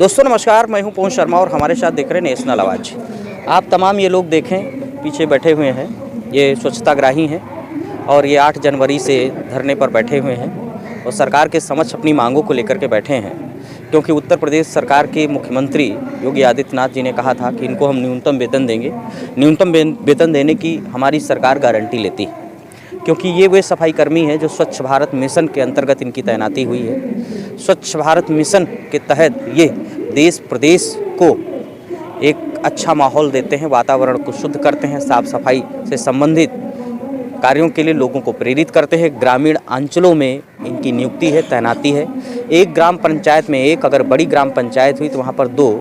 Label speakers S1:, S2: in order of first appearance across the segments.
S1: दोस्तों नमस्कार, मैं हूं पवन शर्मा और हमारे साथ देख रहे हैं नेशनल आवाज़। आप तमाम ये लोग देखें पीछे बैठे हुए हैं, ये स्वच्छताग्राही हैं और ये 8 जनवरी से धरने पर बैठे हुए हैं और सरकार के समक्ष अपनी मांगों को लेकर के बैठे हैं, क्योंकि उत्तर प्रदेश सरकार के मुख्यमंत्री योगी आदित्यनाथ जी ने कहा था कि इनको हम न्यूनतम वेतन देंगे। न्यूनतम वेतन देने की हमारी सरकार गारंटी लेती है, क्योंकि ये वे सफाई कर्मी हैं जो स्वच्छ भारत मिशन के अंतर्गत इनकी तैनाती हुई है। स्वच्छ भारत मिशन के तहत ये देश प्रदेश को एक अच्छा माहौल देते हैं, वातावरण को शुद्ध करते हैं, साफ सफाई से संबंधित कार्यों के लिए लोगों को प्रेरित करते हैं। ग्रामीण अंचलों में इनकी नियुक्ति है, तैनाती है। एक ग्राम पंचायत में एक, अगर बड़ी ग्राम पंचायत हुई तो वहाँ पर 2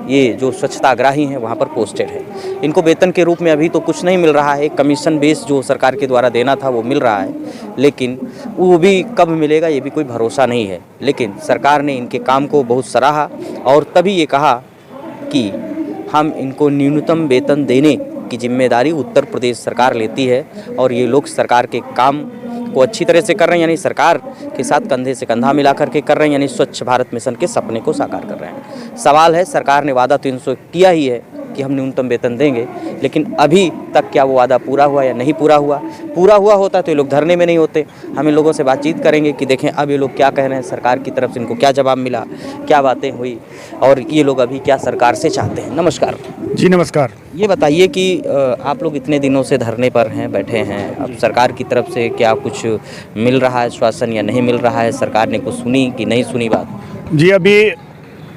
S1: ये जो स्वच्छताग्राही हैं वहाँ पर पोस्टेड है। इनको वेतन के रूप में अभी तो कुछ नहीं मिल रहा है, कमीशन बेस जो सरकार के द्वारा देना था वो मिल रहा है, लेकिन वो भी कब मिलेगा ये भी कोई भरोसा नहीं है। लेकिन सरकार ने इनके काम को बहुत सराहा और तभी ये कहा कि हम इनको न्यूनतम वेतन देने की जिम्मेदारी उत्तर प्रदेश सरकार लेती है और ये लोग सरकार के काम को अच्छी तरह से कर रहे हैं, यानी सरकार के साथ कंधे से कंधा मिला करके कर रहे हैं, यानी स्वच्छ भारत मिशन के सपने को साकार कर रहे हैं। सवाल है, सरकार ने वादा तो इनसे किया ही है कि हम न्यूनतम वेतन देंगे, लेकिन अभी तक क्या वो वादा पूरा हुआ या नहीं पूरा हुआ? पूरा हुआ होता तो ये लोग धरने में नहीं होते। हम इन लोगों से बातचीत करेंगे कि देखें अब ये लोग क्या कह रहे हैं, सरकार की तरफ से इनको क्या जवाब मिला, क्या बातें हुई और ये लोग अभी क्या सरकार से चाहते हैं। नमस्कार
S2: जी नमस्कार।
S1: ये बताइए कि आप लोग इतने दिनों से धरने पर हैं, बैठे हैं, अब सरकार की तरफ से क्या कुछ मिल रहा है आश्वासन या नहीं मिल रहा है? सरकार ने कुछ सुनी कि नहीं सुनी बात?
S2: जी अभी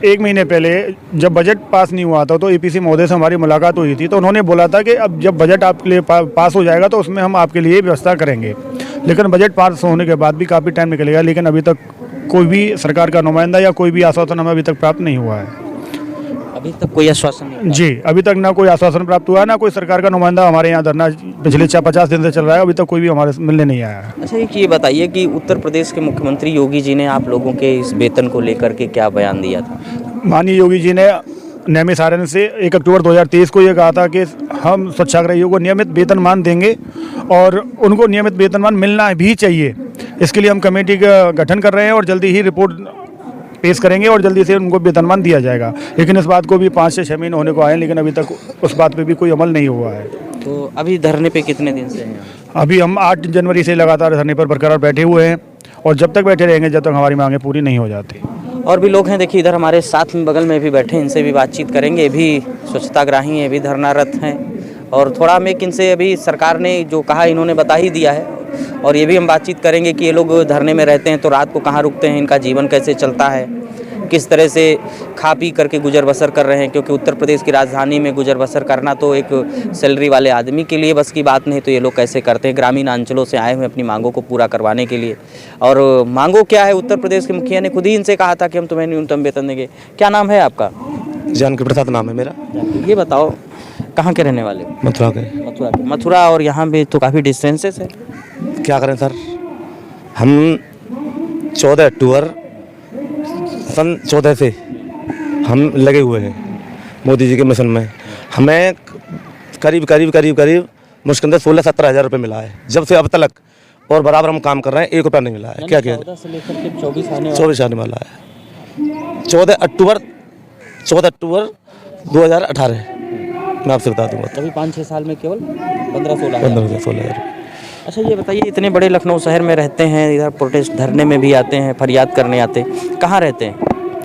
S2: 1 महीने पहले जब बजट पास नहीं हुआ था तो एपीसी महोदय से हमारी मुलाकात हुई थी, तो उन्होंने बोला था कि अब जब बजट आपके लिए पास हो जाएगा तो उसमें हम आपके लिए व्यवस्था करेंगे। लेकिन बजट पास होने के बाद भी काफ़ी टाइम निकलेगा, लेकिन अभी तक कोई भी सरकार का नुमाइंदा या कोई भी आश्वासन हमें अभी तक प्राप्त नहीं हुआ है।
S1: अभी तक कोई आश्वासन नहीं?
S2: जी अभी तक ना कोई आश्वासन प्राप्त हुआ है, ना कोई सरकार का नुमाइंदा हमारे यहाँ धरना पिछले 50 दिन से चल रहा है, अभी तक कोई भी हमारे मिलने नहीं आया है।
S1: अच्छा, एक ये बताइए कि उत्तर प्रदेश के मुख्यमंत्री योगी जी ने आप लोगों के इस वेतन को लेकर के क्या बयान दिया था?
S2: माननीय योगी जी ने नैमिषारण्य से 1 अक्टूबर 2023 को ये कहा था कि हम स्वच्छाग्रहियों को नियमित वेतनमान देंगे और उनको नियमित वेतनमान मिलना भी चाहिए। इसके लिए हम कमेटी का गठन कर रहे हैं और जल्दी ही रिपोर्ट पेश करेंगे और जल्दी से उनको वेतनमान दिया जाएगा। लेकिन इस बात को भी 5 से 6 महीने होने को आए, लेकिन अभी तक उस बात पे भी कोई अमल नहीं हुआ है।
S1: तो अभी धरने पे कितने दिन से हैं?
S2: अभी हम 8 जनवरी से लगातार धरने पर बरकरार बैठे हुए हैं और जब तक बैठे रहेंगे जब तक हमारी मांगें पूरी नहीं हो जाती।
S1: और भी लोग हैं, देखिए इधर हमारे साथ में बगल में भी बैठे हैं, इनसे भी बातचीत करेंगे। ये भी स्वच्छताग्राही हैं, ये भी धरनारत हैं और थोड़ा हम एक इनसे अभी सरकार ने जो कहा इन्होंने बता ही दिया है और ये भी हम बातचीत करेंगे कि ये लोग धरने में रहते हैं तो रात को कहाँ रुकते हैं, इनका जीवन कैसे चलता है, किस तरह से खा पी करके गुजर बसर कर रहे हैं, क्योंकि उत्तर प्रदेश की राजधानी में गुजर बसर करना तो एक सैलरी वाले आदमी के लिए बस की बात नहीं, तो ये लोग कैसे करते हैं। ग्रामीण अंचलों से आए हुए अपनी मांगों को पूरा करवाने के लिए। और मांगों क्या है? उत्तर प्रदेश के मुखिया ने खुद ही इनसे कहा था कि हम तुम्हें न्यूनतम वेतन देंगे। क्या नाम है आपका?
S3: जानकी प्रसाद नाम है मेरा।
S1: ये बताओ कहाँ के रहने वाले?
S3: मथुरा के।
S1: मथुरा और यहाँ भी तो काफ़ी डिस्टेंसेस है।
S3: क्या करें सर, हम 14 अक्टूबर सन 14 से हम लगे हुए हैं मोदी जी के मिशन में। हमें करीब मुश्किल से 16-17 हज़ार रुपये मिला है जब से अब तक, और बराबर हम काम कर रहे हैं, 1 रुपया नहीं मिला है। क्या
S1: 14 से लेकर के
S3: 24 आने वाला है। 14 अक्टूबर 2018 मैं आपसे बता दूंगा।
S1: अभी 5-6 साल में केवल 15-16
S3: हज़ार।
S1: अच्छा, ये बताइए इतने बड़े लखनऊ शहर में रहते हैं, इधर प्रोटेस्ट धरने में भी आते हैं, फरियाद करने आते हैं, कहाँ रहते हैं?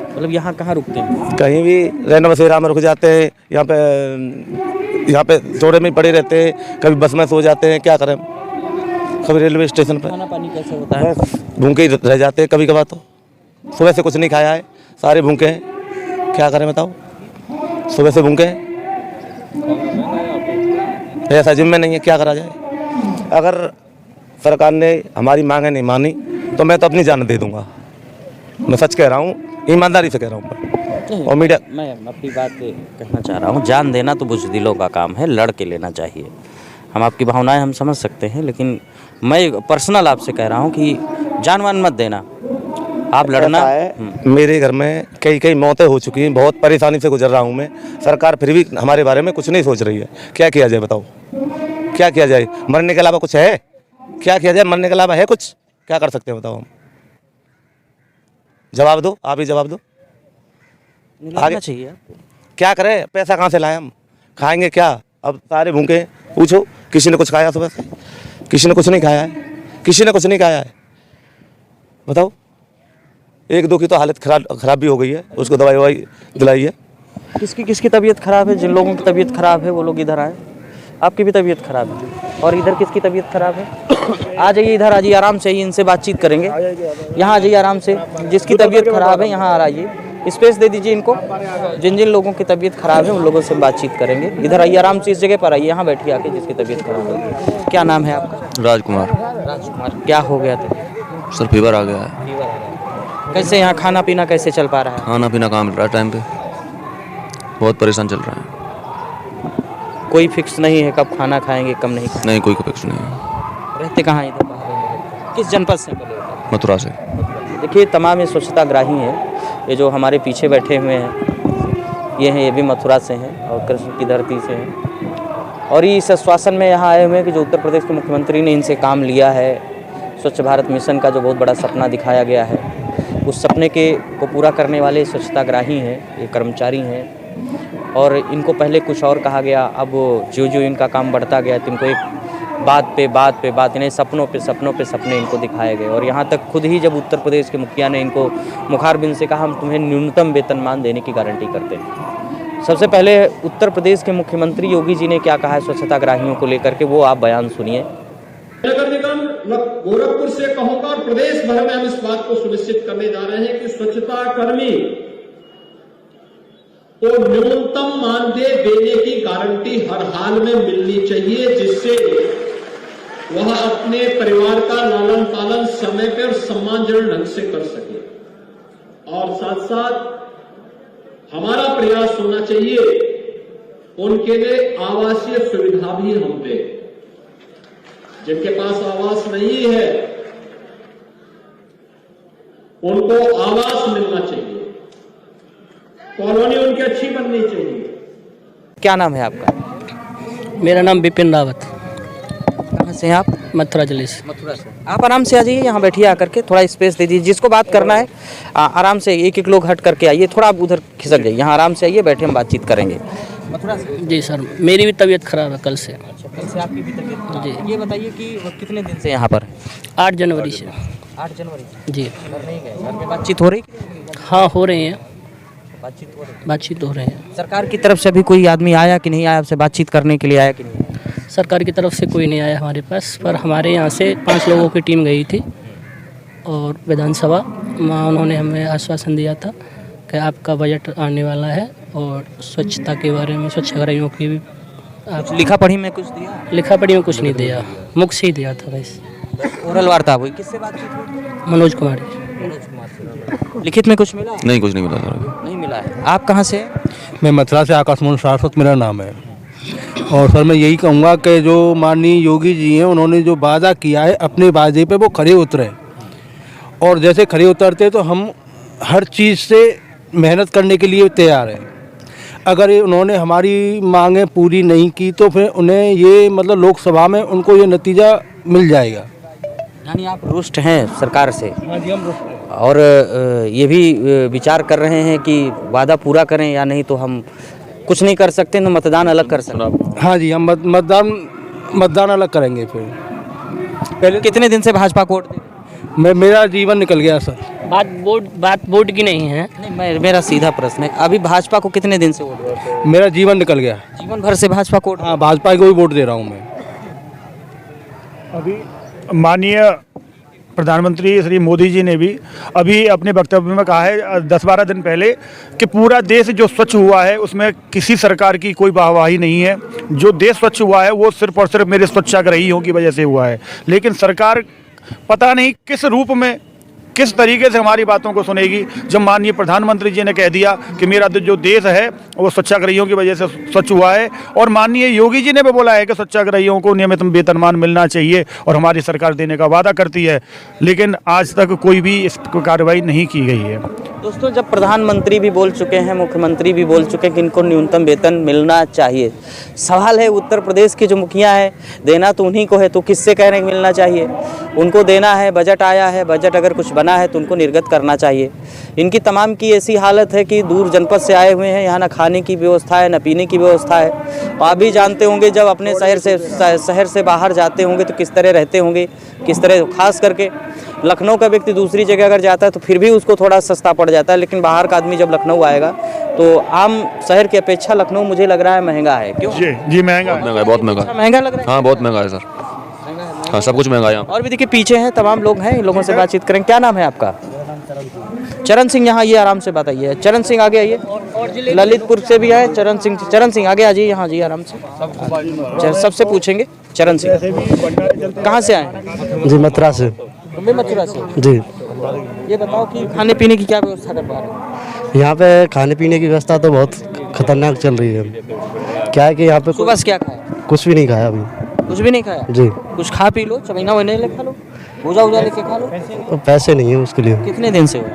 S1: मतलब यहाँ कहाँ रुकते हैं?
S3: कहीं भी रैना बसेरा में रुक जाते हैं, यहाँ पे जोड़े में पड़े रहते हैं, कभी बस में सो जाते हैं। क्या करें, कभी रेलवे स्टेशन पर।
S1: खाना पानी कैसे होता है?
S3: भूखे ही रह जाते हैं कभी कभार, तो सुबह से कुछ नहीं खाया है, सारे भूखे हैं। क्या करें बताओ, सुबह से भूखे हैं, ऐसा जिम में नहीं है, क्या करा जाए। अगर सरकार ने हमारी मांगें नहीं मानी तो मैं तो अपनी जान दे दूंगा। मैं सच कह रहा हूँ, ईमानदारी से कह रहा हूँ। और मीडिया,
S1: मैं अपनी बात कहना चाह रहा हूँ, जान देना तो बुज़दिलों का काम है, लड़ के लेना चाहिए। हम आपकी भावनाएं हम समझ सकते हैं, लेकिन मैं पर्सनल आपसे कह रहा हूँ कि जानवान मत देना, आप लड़ना है।
S3: मेरे घर में कई मौतें हो चुकी हैं, बहुत परेशानी से गुजर रहा हूँ मैं। सरकार फिर भी हमारे बारे में कुछ नहीं सोच रही है। क्या किया जाए बताओ, क्या किया जाए? मरने के अलावा कुछ है? क्या किया जाए? मरने के अलावा है कुछ? क्या कर सकते हैं बताओ? हम जवाब दो, आप ही जवाब दो।
S1: आगे चाहिए आपको।
S3: क्या करें, पैसा कहाँ से लाए हम, खाएंगे क्या? अब सारे भूखे, पूछो किसी ने कुछ खाया सुबह से? किसी ने कुछ नहीं खाया है, किसी ने कुछ नहीं खाया है। बताओ, एक दो की तो हालत खराब भी हो गई है, उसको दवाई ववाई दिलाई है।
S1: किसकी तबीयत खराब है? जिन लोगों की तबीयत खराब है वो लोग इधर आए। आपकी भी तबीयत खराब है, और इधर किसकी तबीयत खराब है? आ जाइए इधर, आ जाइए, आराम से इनसे बातचीत करेंगे। यहाँ आ जाइए आराम से, जिसकी तबीयत खराब है यहाँ आ रहिए, स्पेस दे दीजिए इनको। जिन जिन लोगों की तबीयत खराब है उन लोगों से बातचीत करेंगे। इधर आइए, आराम से इस जगह पर आइए, यहाँ बैठिए आके, जिसकी तबीयत खराब है। क्या नाम है आपका?
S4: राजकुमार।
S1: राजकुमार, क्या हो गया था?
S4: सर फीवर आ गया है।
S1: कैसे यहाँ खाना पीना कैसे चल पा रहा है?
S4: खाना पीना कहाँ मिल रहा है टाइम पे, बहुत परेशान चल रहा है।
S1: कोई फिक्स नहीं है कब खाना खाएंगे कब नहीं खाएंगे?
S4: नहीं, कोई फिक्स नहीं है।
S1: रहते कहाँ इधर बाहर? किस जनपद से?
S4: मथुरा से।
S1: देखिए, तमाम ये स्वच्छताग्राही हैं, ये जो हमारे पीछे बैठे हुए हैं ये हैं, ये भी मथुरा से हैं और कृष्ण की धरती से हैं। और ये इस आश्वासन में यहाँ आए हुए हैं कि जो उत्तर प्रदेश के मुख्यमंत्री ने इनसे काम लिया है, स्वच्छ भारत मिशन का जो बहुत बड़ा सपना दिखाया गया है, उस सपने को पूरा करने वाले स्वच्छताग्राही हैं, ये कर्मचारी हैं। और इनको पहले कुछ और कहा गया, अब जो जो इनका काम बढ़ता गया तो इनको एक बात पे बात, इन्हें सपनों पे सपने इनको दिखाए गए। और यहाँ तक खुद ही जब उत्तर प्रदेश के मुखिया ने इनको मुखारबिंद से कहा, हम तुम्हें न्यूनतम वेतनमान देने की गारंटी करते हैं। सबसे पहले उत्तर प्रदेश के मुख्यमंत्री योगी जी ने क्या कहा है स्वच्छताग्राहियों को लेकर के, वो आप बयान सुनिए।
S5: नगर निगम गोरखपुर से कहूंगा और प्रदेश भर में हम इस बात को सुनिश्चित करने जा रहे हैं कि स्वच्छता कर्मी को न्यूनतम मानदेय देने की गारंटी हर हाल में मिलनी चाहिए, जिससे वह अपने परिवार का लालन पालन समय पर और सम्मानजनक ढंग से कर सके। और साथ साथ हमारा प्रयास होना चाहिए उनके लिए आवासीय सुविधा भी हम दें। जिनके पास आवास नहीं है उनको आवास मिलना चाहिए, कॉलोनी उनकी अच्छी बननी चाहिए।
S1: क्या नाम है आपका?
S6: मेरा नाम विपिन रावत।
S1: कहाँ से हैं आप?
S6: मथुरा जिले से।
S1: मथुरा से। आप आराम से आ जाइए, यहाँ बैठिए आकर के, थोड़ा स्पेस दे दीजिए। जिसको बात करना है आराम से एक एक लोग हट करके आइए, थोड़ा आप उधर खिसक जाइए, यहाँ आराम से आइए, बैठे हम बातचीत करेंगे। मथुरा से?
S6: जी सर, मेरी भी तबीयत खराब है कल से।
S1: अच्छा, कल से आपकी भी तबीयत खराब है।
S6: जी।
S1: ये बताइए कि वो कितने दिन से यहाँ पर है?
S6: 8 जनवरी से।
S1: 8 जनवरी से?
S6: जी।
S1: घर नहीं गए? घर में बातचीत हो रही?
S6: हाँ, हो रहे हैं,
S1: बातचीत
S6: हो रहे हैं।
S1: सरकार की तरफ से अभी कोई आदमी आया कि नहीं आया, आपसे बातचीत करने के लिए आया कि नहीं?
S6: सरकार की तरफ से कोई नहीं आया हमारे पास, पर हमारे यहाँ से 5 लोगों की टीम गई थी और विधानसभा में उन्होंने हमें आश्वासन दिया था कि आपका बजट आने वाला है और स्वच्छता के बारे में, स्वच्छाग्रहियों की भी आप
S1: लिखा पढ़ी में कुछ दिया?
S6: लिखा पढ़ी में कुछ नहीं दिया, मुख से ही दिया था बस।
S1: ओरल वार्ता हुई? किससे बातचीत हुई?
S6: मनोज कुमार जी।
S1: लिखित में कुछ मिला?
S4: नहीं, कुछ नहीं मिला सर।
S1: नहीं मिला है। आप कहाँ से?
S7: मैं मथुरा से आकाश मोहन सारस्वत मेरा नाम है। और सर मैं यही कहूँगा कि जो माननीय योगी जी हैं उन्होंने जो वादा किया है अपने वादे पे वो खरे उतरे, और जैसे खरे उतरते तो हम हर चीज़ से मेहनत करने के लिए तैयार हैं। अगर उन्होंने हमारी मांगें पूरी नहीं की तो फिर उन्हें ये मतलब लोकसभा में उनको ये नतीजा मिल जाएगा।
S1: यानी आप रुष्ट हैं सरकार से?
S7: हाँ जी, हम रुष्ट हैं।
S1: और ये भी विचार कर रहे हैं कि वादा पूरा करें या नहीं तो हम कुछ नहीं कर सकते, तो मतदान अलग कर सकते।
S7: हाँ जी, हम मतदान अलग करेंगे। फिर
S1: पहले कितने दिन से भाजपा को वोट दे?
S7: मेरा जीवन निकल गया सर।
S6: बात वोट की नहीं है।
S1: नहीं, मेरा सीधा प्रश्न है, अभी भाजपा को कितने दिन से वोट दे रहे हो?
S7: मेरा जीवन निकल गया।
S1: जीवन भर से भाजपा को?
S7: हाँ, भाजपा को ही वोट दे रहा हूँ मैं।
S2: अभी माननीय प्रधानमंत्री श्री मोदी जी ने भी अभी अपने वक्तव्य में कहा है 10-12 दिन पहले कि पूरा देश जो स्वच्छ हुआ है उसमें किसी सरकार की कोई वाहवाही नहीं है। जो देश स्वच्छ हुआ है वो सिर्फ और सिर्फ मेरे स्वच्छाग्रहियों की वजह से हुआ है। लेकिन सरकार पता नहीं किस रूप में, किस तरीके से हमारी बातों को सुनेगी, जब माननीय प्रधानमंत्री जी ने कह दिया कि मेरा जो देश है वो स्वच्छाग्रहियों की वजह से स्वच्छ हुआ है। और माननीय योगी जी ने भी बोला है कि स्वच्छाग्रहियों को नियमित वेतनमान मिलना चाहिए और हमारी सरकार देने का वादा करती है, लेकिन आज तक कोई भी इस पर कार्रवाई नहीं की गई है।
S1: दोस्तों, जब प्रधानमंत्री भी बोल चुके हैं, मुख्यमंत्री भी बोल चुके हैं कि इनको न्यूनतम वेतन मिलना चाहिए, सवाल है उत्तर प्रदेश के जो मुखिया है, देना तो उन्हीं को है, तो किससे कह रहे हैं मिलना चाहिए? उनको देना है, बजट आया है, बजट अगर कुछ बना बना है तो उनको निर्गत करना चाहिए। इनकी तमाम की ऐसी हालत है कि दूर जनपद से आए हुए हैं, यहाँ ना खाने की व्यवस्था है, ना पीने की व्यवस्था है। आप भी जानते होंगे जब अपने शहर से बाहर जाते होंगे तो किस तरह रहते होंगे, किस तरह। खास करके लखनऊ का व्यक्ति दूसरी जगह अगर जाता है तो फिर भी उसको थोड़ा सस्ता पड़ जाता है, लेकिन बाहर का आदमी जब लखनऊ आएगा तो आम शहर की अपेक्षा लखनऊ मुझे लग रहा है महंगा है। क्यों?
S2: जी महंगा
S4: बहुत महंगा है, बहुत महंगा है।
S1: महंगा लग रहा है?
S4: हाँ बहुत महंगा है सर, हाँ सब कुछ महंगा है यहाँ।
S1: और भी देखिए पीछे हैं तमाम लोग हैं, इन लोगों से बातचीत करें। क्या नाम है आपका? चरण सिंह। यहाँ ये आराम से बताइए। चरण सिंह आगे आइए। ललितपुर से भी आए चरण सिंह। चरण सिंह आगे आ जाइए यहाँ जी, आराम से सबसे पूछेंगे। चरण सिंह कहाँ से आए?
S8: जी मथुरा से।
S1: मथुरा से
S8: जी।
S1: ये बताओ कि खाने पीने की क्या व्यवस्था कर पा रहे हैं?
S8: यहाँ पे खाने पीने की व्यवस्था तो बहुत खतरनाक चल रही है। क्या है कि यहाँ पे
S1: सुबह से क्या खाया?
S8: कुछ भी नहीं खाया अभी।
S1: कुछ भी नहीं खाया?
S8: जी।
S1: कुछ खा पी लो, चमैना वैना ले खा लो, भूजा वूजा लेके खा लो।
S8: तो पैसे नहीं है उसके लिए।
S1: कितने दिन से हो?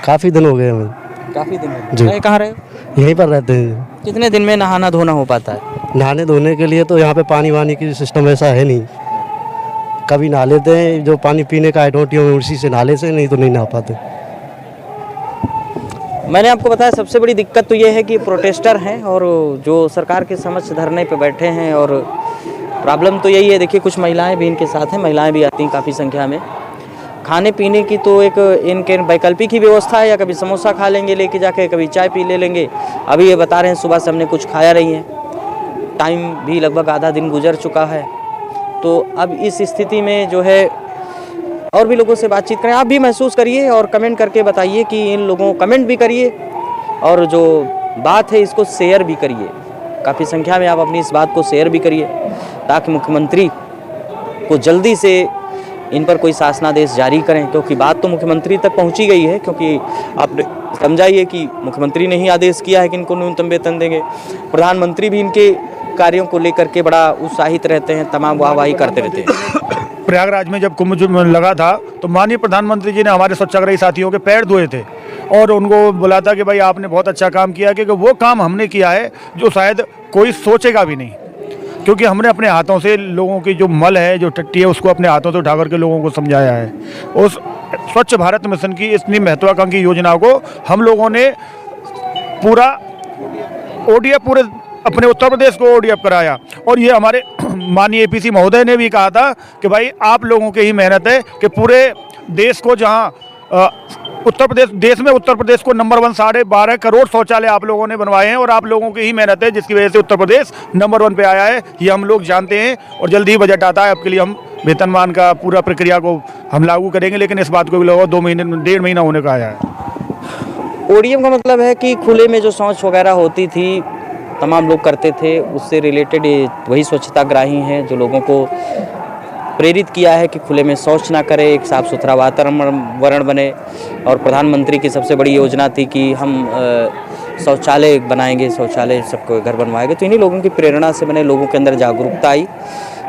S8: काफ़ी दिन हो गए हमें।
S1: काफ़ी दिन हो
S8: जी।
S1: गए। कहाँ रहे हो?
S8: यहीं पर रहते हैं।
S1: कितने दिन में नहाना धोना हो पाता है?
S8: नहाने धोने के लिए तो यहाँ पे पानी वानी की सिस्टम ऐसा है नहीं। कभी नहा लेते हैं, जो पानी पीने का आइटोटियों में उसी से नहा लेते हैं, नहीं तो नहीं नहा पाते।
S1: मैंने आपको बताया सबसे बड़ी दिक्कत तो ये है कि प्रोटेस्टर हैं और जो सरकार के समक्ष धरने पे बैठे हैं, और प्रॉब्लम तो यही है। देखिए कुछ महिलाएं भी इनके साथ हैं, महिलाएं भी आती हैं काफ़ी संख्या में। खाने पीने की तो एक इनके वैकल्पिक ही व्यवस्था है, या कभी समोसा खा लेंगे लेके जाके, कभी चाय पी ले लेंगे। अभी ये बता रहे हैं सुबह से हमने कुछ खाया नहीं है, टाइम भी लगभग आधा दिन गुजर चुका है। तो अब इस स्थिति में जो है और भी लोगों से बातचीत करें। आप भी महसूस करिए और कमेंट करके बताइए कि इन लोगों को कमेंट भी करिए और जो बात है इसको शेयर भी करिए। काफ़ी संख्या में आप अपनी इस बात को शेयर भी करिए ताकि मुख्यमंत्री को जल्दी से इन पर कोई शासनादेश जारी करें, क्योंकि बात तो मुख्यमंत्री तक पहुंची गई है। क्योंकि आप समझाइए कि मुख्यमंत्री ने ही आदेश किया है कि इनको न्यूनतम वेतन देंगे। प्रधानमंत्री भी इनके कार्यों को लेकर के बड़ा उत्साहित रहते हैं, तमाम वाहवाही करते रहते हैं।
S2: प्रयागराज में जब कुंभ लगा था तो माननीय प्रधानमंत्री जी ने हमारे स्वच्छाग्रही साथियों के पैर धोए थे और उनको बोला था कि भाई आपने बहुत अच्छा काम किया, क्योंकि वो काम हमने किया है जो शायद कोई सोचेगा भी नहीं, क्योंकि हमने अपने हाथों से लोगों की जो मल है, जो टट्टी है, उसको अपने हाथों से उठा करके लोगों को समझाया है। उस स्वच्छ भारत मिशन की इतनी महत्वाकांक्षी योजना को हम लोगों ने पूरा ODF, पूरे अपने उत्तर प्रदेश को ODF कराया। और ये हमारे माननीय APC महोदय ने भी कहा था कि भाई आप लोगों की ही मेहनत है कि पूरे देश को, जहां देश में उत्तर प्रदेश को नंबर 1 12.5 करोड़ शौचालय आप लोगों ने बनवाए हैं, और आप लोगों की ही मेहनत है जिसकी वजह से उत्तर प्रदेश नंबर 1 पे आया है। ये हम लोग जानते हैं और जल्दी ही बजट आता है। आपके लिए हम वेतनमान का पूरा प्रक्रिया को हम लागू करेंगे, लेकिन इस बात को भी लगभग 2 महीने 1.5 महीना होने का आया है।
S1: ODM का मतलब है कि खुले में जो शौच वगैरह होती थी तमाम लोग करते थे, उससे रिलेटेड वही स्वच्छताग्राही हैं जो लोगों को प्रेरित किया है कि खुले में शौच ना करें, एक साफ़ सुथरा वातावरण बने। और प्रधानमंत्री की सबसे बड़ी योजना थी कि हम शौचालय बनाएंगे, शौचालय सबको घर बनवाएंगे। तो इन्हीं लोगों की प्रेरणा से बने, लोगों के अंदर जागरूकता आई।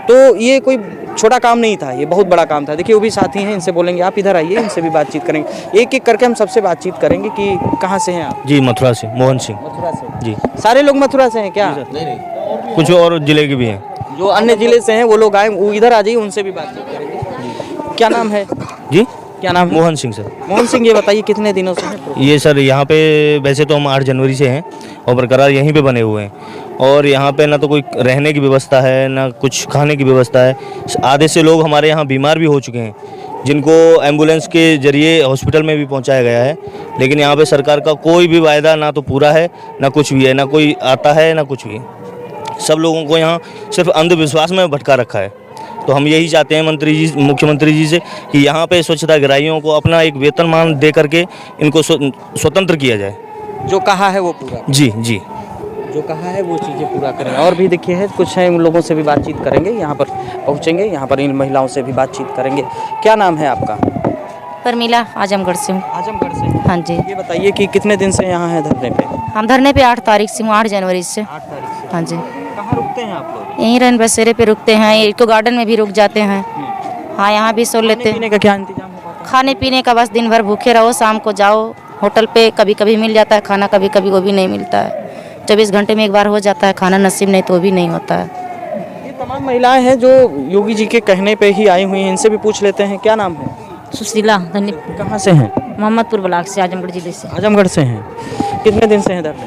S1: तो ये कोई छोटा काम नहीं था, ये बहुत बड़ा काम था। देखिए वो भी साथी हैं, इनसे बोलेंगे। आप इधर आइए, इनसे भी बातचीत करेंगे। एक एक करके हम सबसे बातचीत करेंगे कि कहाँ से हैं आप?
S9: जी मथुरा से, मोहन सिंह।
S1: मथुरा से
S9: जी।
S1: सारे लोग मथुरा से हैं क्या?
S9: नहीं, कुछ और जिले के भी हैं।
S1: जो अन्य जिले से हैं वो लोग आए, वो इधर आ जाइए, उनसे भी बातचीत करेंगे। क्या नाम है
S9: जी?
S1: क्या नाम है?
S9: मोहन सिंह सर।
S1: मोहन सिंह, ये बताइए कितने दिनों से हैं?
S9: ये सर यहाँ पे वैसे तो हम 8 जनवरी से हैं और बरकरार यहीं पे बने हुए हैं, और यहाँ पे ना तो कोई रहने की व्यवस्था है, ना कुछ खाने की व्यवस्था है। आधे से लोग हमारे यहाँ बीमार भी हो चुके हैं, जिनको एम्बुलेंस के जरिए हॉस्पिटल में भी पहुँचाया गया है। लेकिन यहाँ पे सरकार का कोई भी वायदा ना तो पूरा है, ना कुछ भी है, ना कोई आता है, ना कुछ भी। सब लोगों को यहाँ सिर्फ अंधविश्वास में भटका रखा है। तो हम यही चाहते हैं मुख्यमंत्री जी से कि यहाँ पे स्वच्छताग्राहियों को अपना एक वेतनमान दे करके इनको स्वतंत्र किया जाए।
S1: जो कहा है वो पूरा।
S9: जी जी,
S1: जो कहा है वो चीज़ें पूरा करें। और भी देखिए है कुछ है, उन लोगों से भी बातचीत करेंगे, यहाँ पर पहुँचेंगे, यहाँ पर इन महिलाओं से भी बातचीत करेंगे। क्या नाम है आपका?
S10: परमिला, आजमगढ़ से हूँ।
S1: आजमगढ़ से?
S10: हाँ जी।
S1: ये बताइए कि कितने दिन से यहाँ है धरने पे?
S10: हम धरने पे 8 तारीख से हूँ, 8 जनवरी से।
S1: 8 तारीख से।
S10: हाँ जी।
S1: कहाँ रुकते हैं आप लोग?
S10: यहीं रैन बसेरे पे रुकते हैं, इको गार्डन में भी रुक जाते हैं। हाँ, यहाँ भी सो लेते हैं।
S1: खाने पीने का क्या इंतजाम होगा?
S10: खाने पीने का बस दिन भर भूखे रहो, शाम को जाओ होटल पे। कभी कभी मिल जाता है खाना, कभी कभी वो भी नहीं मिलता है। 24 घंटे में एक बार हो जाता है खाना, नसीब नहीं तो वो भी नहीं होता है।
S1: ये तमाम महिलाएं हैं जो योगी जी के कहने पे ही आई हुई हैं, इनसे भी पूछ लेते हैं। क्या नाम है?
S10: सुशीला धनी
S1: कहाँ से हैं?
S10: मोहम्मदपुर ब्लॉक से, आजमगढ़ जिले से।
S1: आजमगढ़ से हैं। कितने दिन से हैं धरने?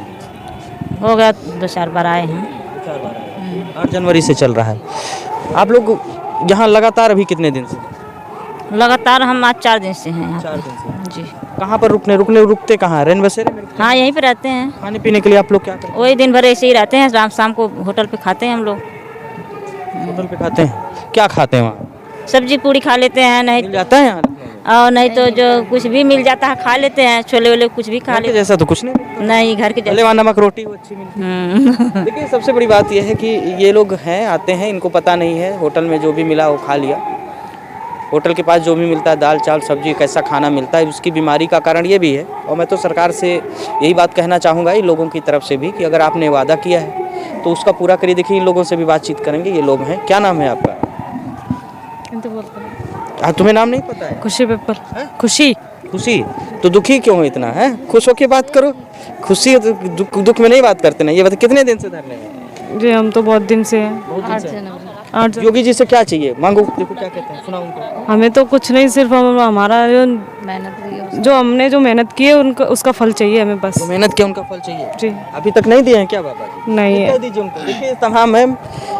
S10: हो गया 2-4 बार आए हैं।
S1: 8 जनवरी से चल रहा है। आप लोग यहाँ लगातार अभी कितने दिन से?
S10: लगातार हम आज 4 दिन से हैं यहाँ
S1: 4 दिन से।
S10: जी।
S1: कहाँ पर रुकते कहाँ? रेन बसेरे में?
S10: हाँ यहीं पे रहते हैं।
S1: खाने पीने के लिए आप लोग क्या करते
S10: वही दिन भर ऐसे ही रहते हैं, शाम को होटल पे खाते हैं हम लोग।
S1: हैं? होटल पे खाते हैं? क्या खाते हैं वहाँ?
S10: सब्जी पूड़ी खा लेते हैं, नहीं
S1: मिल जाता है यहाँ?
S10: और नहीं तो जो कुछ भी मिल जाता है खा लेते हैं, छोले वोले कुछ भी खा
S1: घर के
S10: लेते
S1: जैसा तो कुछ नहीं।
S10: हैं। नहीं घर के
S1: पहले वहाँ नमक रोटी वो अच्छी मिलती है। देखिए सबसे बड़ी बात यह है कि ये लोग हैं, आते हैं, इनको पता नहीं है, होटल में जो भी मिला वो खा लिया। होटल के पास जो भी मिलता है दाल चावल सब्जी कैसा खाना मिलता है, उसकी बीमारी का कारण ये भी है। और मैं तो सरकार से यही बात कहना चाहूँगा इन लोगों की तरफ से भी कि अगर आपने वादा किया है तो उसका पूरा करिए। देखिए इन लोगों से भी बातचीत करेंगे। ये लोग हैं, क्या नाम है आपका? तुम्हें नाम नहीं पता है?
S11: खुशी पेपर। खुशी।
S1: खुशी? तो दुखी क्यों हो इतना है? खुश होके बात करो। खुशी है तो दुख में नहीं बात करते ना। ये बता कितने दिन से धरने में?
S11: जी हम तो बहुत दिन से हैं। 8
S1: योगी जी से क्या चाहिए? मांगो, देखो क्या कहते हैं, सुना उनको।
S11: हमें तो कुछ नहीं, सिर्फ हमारा जो हमने जो मेहनत की है उनका उसका फल चाहिए हमें बस।
S1: जो मेहनत किया उनका फल चाहिए
S11: जी।
S1: अभी तक नहीं दिए हैं क्या बाबा जी?
S11: नहीं
S1: कह दीजिए उनको। देखिए तमाम मैम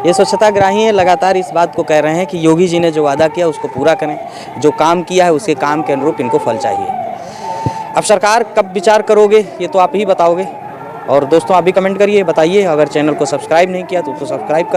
S1: ये स्वच्छताग्राही हैं, लगातार इस बात को कह रहे हैं कि योगी जी ने जो वादा किया उसको पूरा करें। जो काम किया है उसके काम के अनुरूप इनको फल चाहिए। अब सरकार कब विचार करोगे ये तो आप ही बताओगे। और दोस्तों आप भी कमेंट करिए, बताइए। अगर चैनल को सब्सक्राइब नहीं किया तो सब्सक्राइब कर